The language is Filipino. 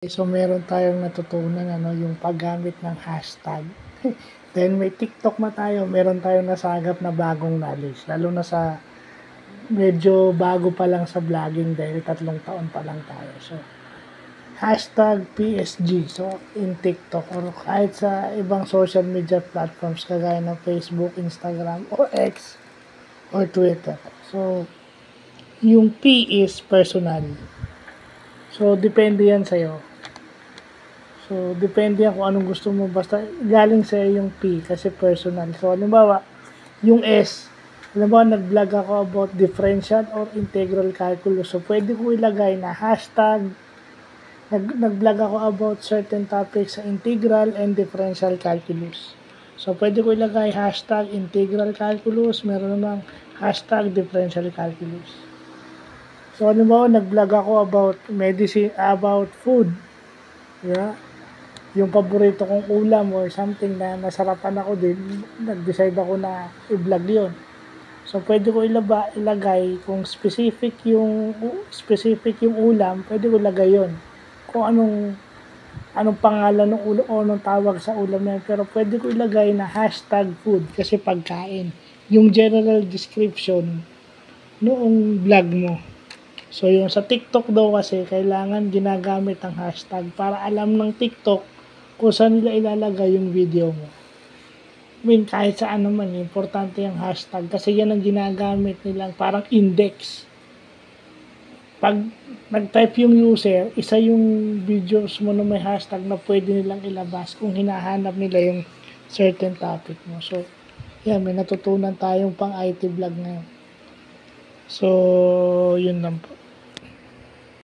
So, meron tayong natutunan, yung paggamit ng hashtag. Then, may TikTok na tayo, meron tayong nasagap na bagong knowledge. Lalo na sa medyo bago pa lang sa vlogging dahil 3 taon pa lang tayo. So, hashtag PSG. So, in TikTok or kahit sa ibang social media platforms kagaya ng Facebook, Instagram, or X, or Twitter. So, yung P is personal. So, depende yan sa'yo. So, depende yan kung anong gusto mo. Basta galing sa'yo yung P kasi personal. So, halimbawa, yung S, halimbawa, nag-vlog ako about differential or integral calculus. So, pwede ko ilagay na hashtag nag-vlog ako about certain topics sa integral and differential calculus. So, pwede ko ilagay hashtag integral calculus, meron namang hashtag differential calculus. So, halimbawa, nag-vlog ako about medicine, about food. Yeah. Yung paborito kong ulam or something na nasarapan ako din, nag-decide ako na i-vlog yun. So, pwede ko ilagay kung specific yung ulam, pwede ko ilagay yun. Kung anong pangalan ng ulam o anong tawag sa ulam na yun. Pero pwede ko ilagay na hashtag food kasi pagkain. Yung general description noong vlog mo. So, yung sa TikTok daw kasi, kailangan ginagamit ang hashtag para alam ng TikTok kung saan nila ilalagay yung video mo. I mean, kahit saan naman, importante yung hashtag kasi yan ang ginagamit nilang parang index. Pag nag-type yung user, isa yung videos mo na may hashtag na pwede nilang ilabas kung hinahanap nila yung certain topic mo. So, yan, may natutunan tayong pang IT vlog ngayon. So, yun lang po.